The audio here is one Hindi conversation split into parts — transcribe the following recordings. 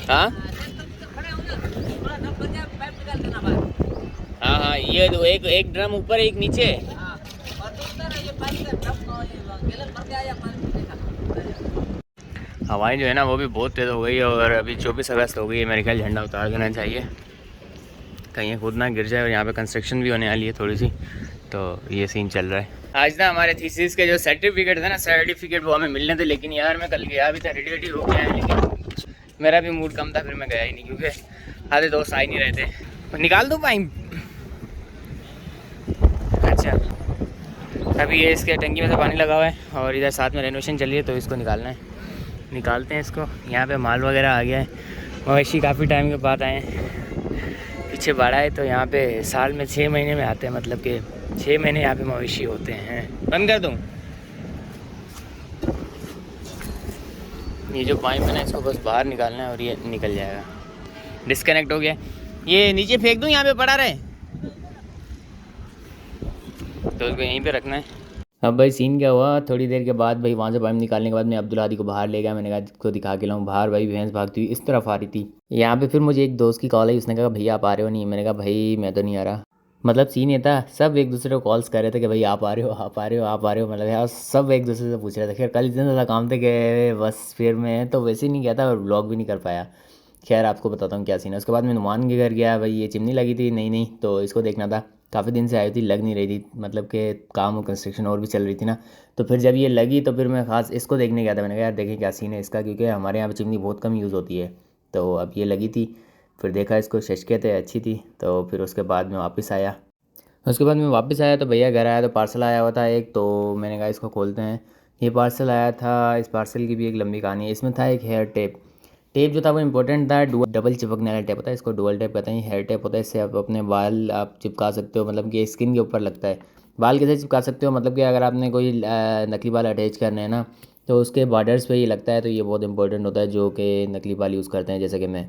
हाँ हाँ हाँ, ये दो, एक एक ड्रम ऊपर एक नीचे। हवाएं जो है ना वो भी बहुत तेज़ हो गई है, और अभी 24 अगस्त हो गई है, मेरे ख्याल झंडा उतार देना चाहिए, कहीं खुद ना गिर जाए। और यहाँ पे कंस्ट्रक्शन भी होने वाली है थोड़ी सी, तो ये सीन चल रहा है। आज ना हमारे थीसिस के जो सर्टिफिकेट था ना, सर्टिफिकेट वो हमें मिलने थे, लेकिन यार मैं कल गया भी था, रेडी रेडी हो गया है, लेकिन मेरा भी मूड कम था, फिर मैं गया ही नहीं, क्योंकि आधे दोस्त आ ही नहीं रहे थे। निकाल दूँ पाइप? अच्छा, अभी ये इसके टंकी में से पानी लगा हुआ है, और इधर साथ में रेनोवेशन चल रही है, तो इसको निकालना है, निकालते हैं इसको। यहाँ पे माल वगैरह आ गया है, मवेशी काफ़ी टाइम के बाद आए हैं, पीछे बाड़ा है, तो यहाँ पे साल में 6 महीने में आते हैं, मतलब कि 6 महीने यहाँ पे मवेशी होते हैं। बंद कर दूँ ये जो पाइप है ना, इसको बस बाहर निकालना है और ये निकल जाएगा। डिस्कनेक्ट हो गया, ये नीचे फेंक दूँ, यहाँ पे पड़ा रहे, तो उसको यहीं पे रखना है। अब भाई सीन क्या हुआ, थोड़ी देर के बाद भाई वहाँ से पाइप निकालने के बाद मैं अब्दुल आदि को बाहर ले गया, मैंने कहा इसको दिखा के लाऊं। बाहर भाई भैंस भागती हुई इस तरफ आ रही थी। यहाँ पे फिर मुझे एक दोस्त की कॉल आई, उसने कहा भैया आप आ रहे हो? नहीं, मैंने कहा भाई मैं तो नहीं आ रहा। मतलब सीन ये था, सब एक दूसरे को कॉल्स कर रहे थे कि भाई आप आ रहे हो, आप आ रहे हो, आप आ रहे हो, मतलब यार सब एक दूसरे से पूछ रहे थे। खैर कल इतने ज़्यादा काम थे कि बस फिर मैं तो वैसे ही नहीं गया था, और व्लॉग भी नहीं कर पाया। खैर आपको बताता हूँ क्या सीन है। उसके बाद मैं नुमान के घर गया, भाई ये चिमनी लगी थी नहीं नहीं, तो इसको देखना था, काफ़ी दिन से आई थी, लग नहीं रही थी, मतलब कि काम और कंस्ट्रक्शन और भी चल रही थी ना। तो फिर जब ये लगी तो फिर मैं खास इसको देखने गया था, मैंने कहा यार देखें क्या सीन है इसका, क्योंकि हमारे यहाँ पे चिमनी बहुत कम यूज़ होती है। तो अब ये लगी थी, फिर देखा इसको, शशके थे, अच्छी थी, तो फिर उसके बाद मैं वापस आया। उसके बाद मैं वापस आया तो भैया घर आया तो पार्सल आया हुआ था एक, तो मैंने कहा इसको खोलते हैं। ये पार्सल आया था, इस पार्सल की भी एक लंबी कहानी है। इसमें था एक हेयर टेप। टेप जो था वो इंपॉर्टेंट था, डबल चिपकने वाला टेप होता है, इसको डुअल टेप कहते हैं। हेयर टेप होता है, इससे आप अपने बाल आप चिपका सकते हो, मतलब कि स्किन के ऊपर लगता है। बाल कैसे चिपका सकते हो, मतलब कि अगर आपने कोई नकली बाल अटैच करने हैं ना, तो उसके बॉर्डर्स पे ये लगता है, तो ये बहुत इंपॉर्टेंट होता है, जो कि नकली बाल यूज़ करते हैं जैसे कि मैं।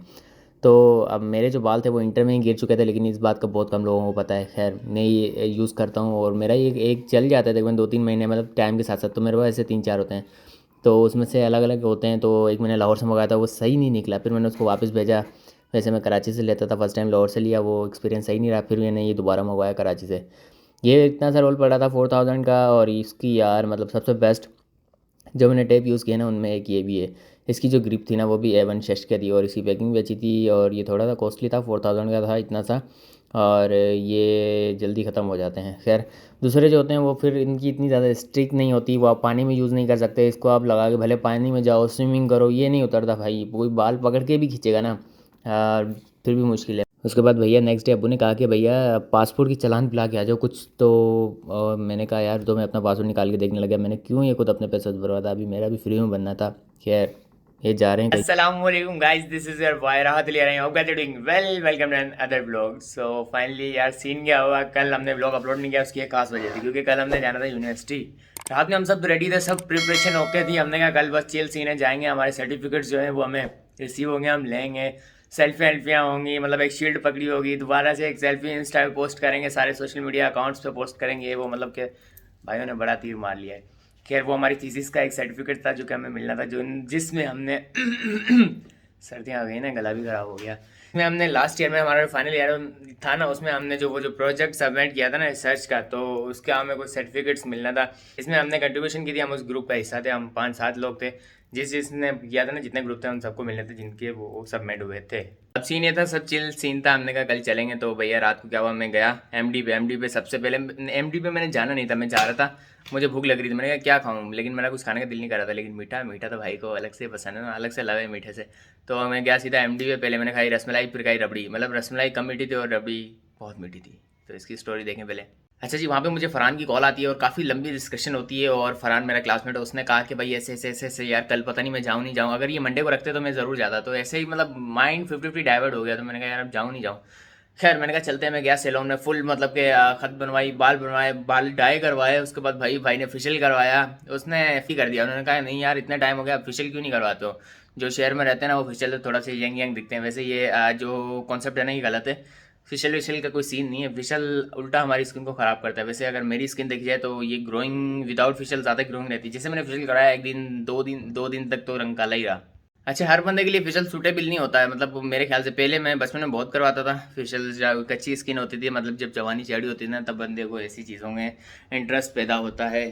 तो अब मेरे जो बाल थे वो इंटर में ही गिर चुके थे, लेकिन इस बात का बहुत कम लोगों को पता है। खैर मैं ये यूज़ करता हूँ, और मेरा ये एक चल जाता है तकरीबन 2-3 महीने, मतलब टाइम के साथ साथ। तो मेरे पास ऐसे 3-4 होते हैं, तो उसमें से अलग अलग होते हैं। तो एक मैंने लाहौर से मंगाया था, वो सही नहीं निकला, फिर मैंने उसको वापस भेजा। वैसे मैं कराची से लेता था, फर्स्ट टाइम लाहौर से लिया, वो एक्सपीरियंस सही नहीं रहा, फिर मैंने ये दोबारा मंगवाया कराची से। ये इतना सा रोल पड़ा था 4000 का, और इसकी यार मतलब सबसे बेस्ट जो मैंने टेप यूज़ किया ना, उनमें एक ये भी है। इसकी जो ग्रिप थी ना वो भी A1 शश की थी, और इसकी पैकिंग भी अच्छी थी, और ये थोड़ा सा कॉस्टली था, 4000 का था इतना सा, और ये जल्दी ख़त्म हो जाते हैं। खैर दूसरे जो होते हैं वो फिर इनकी इतनी ज़्यादा स्ट्रिक्ट नहीं होती, वो आप पानी में यूज़ नहीं कर सकते, इसको आप लगा के भले पानी में जाओ, स्विमिंग करो, ये नहीं उतरता भाई, कोई बाल पकड़ के भी खींचेगा ना, फिर भी मुश्किल है। उसके बाद भैया नेक्स्ट डे अब्बू ने कहा कि भैया पासपोर्ट की चालान पिला के आ जाओ कुछ, तो मैंने कहा यार, तो मैं अपना पासपोर्ट निकाल के देखने लगा, मैंने क्यों ये खुद अपने पैसे से बर्बाद, अभी मेरा भी फ्री में बनना था। खैर ये जा रहे हैं कहीं। अस्सलामुअलैकुम guys, this is your boy Rahat Ali, hope you are doing well, welcome to other vlog. So finally यार सीन क्या हुआ, कल हमने व्लॉग अपलोड नहीं किया, उसकी एक खास वजह थी, क्योंकि कल हमने जाना था यूनिवर्सिटी। रात में हम सब रेडी थे, सब प्रिपरेशन ओके थी, हमने कहा कल बस चिल सीन है, जाएंगे, हमारे सर्टिफिकेट्स जो है वो हमें रिसीव होंगे, हम लेंगे, सेल्फी वेल्फियाँ होंगी, मतलब एक शील्ड पकड़ी होगी, दोबारा से एक सेल्फी इंस्टा पे पोस्ट करेंगे, सारे सोशल मीडिया अकाउंट्स पे पोस्ट करेंगे, वो मतलब कि भाइयों ने बड़ा तीर मार लिया है। खैर वो हमारी थीसिस का एक सर्टिफिकेट था जो कि हमें मिलना था, जो जिसमें हमने सर्दियाँ आ गई ना, गला भी खराब हो गया। इसमें हमने लास्ट ईयर में हमारा फाइनल ईयर था ना, उसमें हमने जो प्रोजेक्ट सबमिट किया था ना रिसर्च का, तो उसका हमें कुछ सर्टिफिकेट्स मिलना था। इसमें हमने कंट्रीब्यूशन की थी, हम उस ग्रुप का हिस्सा थे, हम 5-7 लोग थे, जिसने किया था ना, जितने ग्रुप थे उन सबको मिलने थे, जिनके वो सबमिट हुए थे। अब सीन ये था, सब चिल सीन था, हमने कहा कल चलेंगे। तो भैया रात को क्या हुआ, मैं गया एमडी पे सबसे पहले। एमडी पे मैंने जाना नहीं था, मैं जा रहा था, मुझे भूख लग रही थी, मैंने कहा क्या खाऊं, लेकिन मेरा कुछ खाने का दिल नहीं कर रहा था, लेकिन मीठा मीठा तो भाई को अलग से पसंद है ना, अलग से लवे मीठे से। तो मैं गया सीधा एमडी पे, पहले मैंने खाई रसमलाई, फिर खाई रबड़ी, मतलब रसमलाई कम मीठी थी और रबड़ी बहुत मीठी थी। तो इसकी स्टोरी देखें पहले। अच्छा जी, वहाँ पे मुझे फ़रहान की कॉल आती है और काफ़ी लंबी डिस्कशन होती है, और फ़रहान मेरा क्लासमेट है, उसने कहा कि भाई ऐसे ऐसे ऐसे ऐसे यार, कल पता नहीं मैं जाऊँ नहीं जाऊँ, अगर ये मंडे को रखते तो मैं ज़रूर जाता। तो ऐसे ही मतलब माइंड 50-50 डाइवर्ट हो गया, तो मैंने कहा यार अब जाऊँ नहीं जाऊँ। खैर मैंने कहा चलते हैं, मैं गया सैलून में, फुल मतलब के खत बनवाई, बाल बनवाए, बाल डाई करवाए, उसके बाद भाई ने फेशियल करवाया, उसने एफ कर दिया। उन्होंने कहा नहीं यार इतना टाइम हो गया, फेशियल क्यों नहीं करवाते हो, जो शहर में रहते हैं ना वो फेशियल तो थोड़ा सा यंग यंग दिखते हैं, वैसे ये जो कॉन्सेप्ट है ना ये गलत है। फेशियल वेशियल का कोई सीन नहीं है, फेशियल उल्टा हमारी स्किन को ख़राब करता है। वैसे अगर मेरी स्किन देखी जाए तो ये ग्रोइंग विदाउट फेशियल ज़्यादा ग्रोइंग रहती है। जैसे मैंने फेशियल कराया एक दिन 2 दिन तक तो रंग काला ही रहा। अच्छा, हर बंदे के लिए फेशियल सूटेबल नहीं होता है, मतलब मेरे ख्याल से पहले मैं बचपन में बहुत करवाता था फेशियल, जब कच्ची स्किन होती थी, मतलब जब जवानी चढ़ी होती थी ना, तब बंदे को ऐसी चीज़ों में इंटरेस्ट पैदा होता है,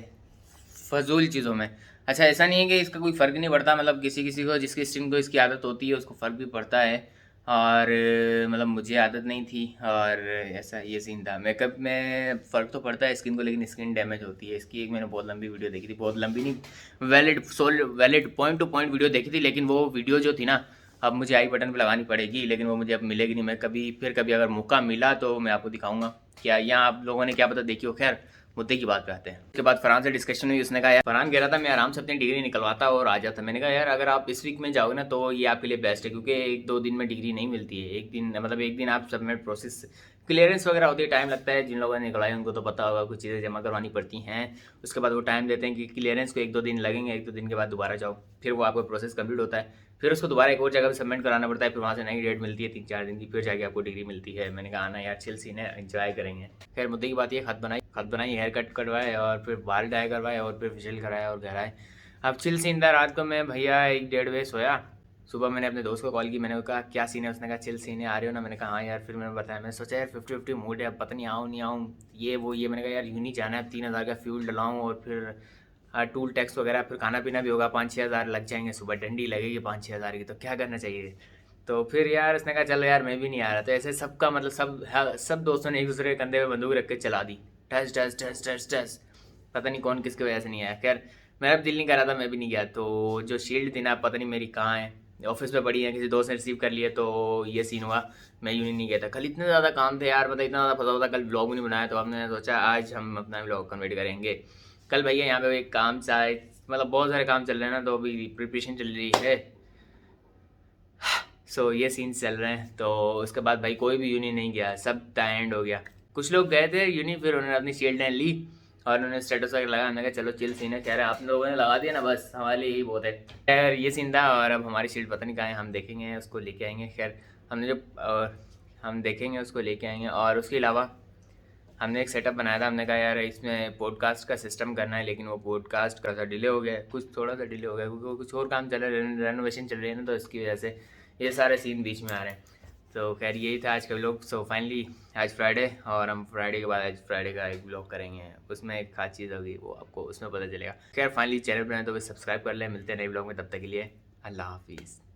फजूल चीज़ों में। अच्छा, ऐसा नहीं है कि इसका कोई फ़र्क नहीं पड़ता, मतलब किसी किसी को, जिसकी स्किन को इसकी आदत होती है उसको फ़र्क भी पड़ता है, और मतलब मुझे आदत नहीं थी, और ऐसा ये सीन था। मेकअप में फ़र्क तो पड़ता है स्किन को, लेकिन स्किन डैमेज होती है इसकी। एक मैंने बहुत लंबी वीडियो देखी थी, बहुत लंबी नहीं, valid point two point video देखी थी, लेकिन वो वीडियो जो थी ना, अब मुझे आई बटन पर लगानी पड़ेगी, लेकिन वो मुझे अब मिलेगी नहीं। मैं कभी फिर कभी अगर मौका मिला तो मैं आपको दिखाऊंगा क्या, यहाँ आप लोगों ने क्या पता देखी हो। खैर, मुद्दे की बात पे आते हैं। उसके बाद फरहान से डिस्कशन हुई, उसने कहा यार, फरहान कह रहा था मैं आराम से अपनी डिग्री निकलवाता और आ जाता। मैंने कहा यार, अगर आप इस वीक में जाओगे ना तो ये आपके लिए बेस्ट है, क्योंकि एक दो दिन में डिग्री नहीं मिलती है। एक दिन मतलब एक दिन आप सबमिट प्रोसेस, क्लियरेंस वगैरह होती है, टाइम लगता है। जिन लोगों ने निकलवाई उनको तो पता होगा, कुछ चीज़ें जमा करवानी पड़ती हैं। उसके बाद वो टाइम देते हैं कि क्लियरेंस को एक दो दिन लगेंगे, एक दो दिन के बाद दोबारा जाओ, फिर वो आपका प्रोसेस कंप्लीट होता है। फिर उसको दोबारा एक और जगह पे सबमिट कराना पड़ता है, फिर वहाँ से नई डेट मिलती है 3-4 दिन की, फिर जाके आपको डिग्री मिलती है। मैंने कहा आना यार, चिल सीन है, एंजॉय करेंगे। खैर, मुद्दे की बात ये, खत बनाई, हेयर कट करवाए, और फिर बाल डाई करवाए, और फिर फेशियल कराया और घर आए। अब चिल सीन था, रात को मैं भैया 1-1:30 बजे सोया। सुबह मैंने अपने दोस्त को कॉल की, मैंने कहा क्या सीन है, उसने कहा चिल सीन है, आ रहे हो ना? मैंने कहा हाँ यार। फिर मैंने बताया, मैंने सोचा यार 50-50 मूड है, अब पता नहीं आऊँ नहीं आऊँ, ये वो ये। मैंने कहा यार यूँ नहीं जाना है, 3,000 का फ्यूल डलाऊँ, और फिर टूल टैक्स वगैरह, फिर खाना पीना भी होगा, 5-6 हज़ार लग जाएंगे, सुबह डंडी लगेगी 5-6 हज़ार की, तो क्या करना चाहिए? तो फिर यार उसने कहा चलो यार, मैं भी नहीं आ रहा। तो ऐसे सबका मतलब सब, हाँ, सब दोस्तों ने एक दूसरे के कंधे पे बंदूक रख के चला दी, टस टस टस टस टस। पता नहीं कौन किसकी वजह से नहीं आया। खैर, मेरा भी दिल नहीं कर रहा था, मैं भी नहीं गया। तो जो शील्ड थी ना, पता नहीं मेरी कहाँ है, ऑफिस में पड़ी है, किसी दोस्त ने रिसीव कर लिया, तो ये सीन हुआ। मैं यूँ नहीं गया था, कल इतने ज़्यादा काम थे यार, मतलब इतना ज़्यादा फंसा हुआ था, कल ब्लॉग भी नहीं बनाया। तो हमने सोचा आज हम अपना ब्लॉग कन्वर्ट करेंगे। कल भैया यहाँ पे एक काम सा है, मतलब बहुत सारे काम चल रहे हैं ना, तो अभी प्रिपरेशन चल रही है। सो ये सीन्स चल रहे हैं। तो उसके बाद भाई कोई भी यूनि नहीं गया, सब टाइम हो गया। कुछ लोग गए थे यूनि, फिर उन्होंने अपनी शील्डें ली और उन्होंने स्टेटस वगैरह लगा। मैंने कहा चलो चिल सीन है, कह रहे आप लोगों ने लगा दिया ना, बस हमारे लिए यही बहुत है। खैर, ये सीन था। और अब हमारी शील्ड पता नहीं कहाँ है, हम देखेंगे, उसको लेके आएंगे। खैर, हमने जो हम देखेंगे, उसको लेके आएंगे। और उसके अलावा हमने एक सेटअप बनाया था, हमने कहा यार इसमें पॉडकास्ट का सिस्टम करना है, लेकिन वो पॉडकास्ट का सा डिले हो गया है, कुछ थोड़ा सा डिले हो गया क्योंकि कुछ और काम चल रहा है, रेनोवेशन चल रही है ना, तो इसकी वजह से ये सारे सीन बीच में आ रहे हैं। तो खैर, यही था आज का व्लॉग। सो फाइनली आज फ्राइडे, और हम फ्राइडे के बाद आज फ्राइडे का एक व्लॉग करेंगे, उसमें एक खास चीज़ होगी, वो आपको उसमें पता चलेगा। खैर, फाइनली चैनल बनाए तो सब्सक्राइब कर लें। मिलते हैं नए व्लॉग में, तब तक के लिए अल्लाह हाफिज़।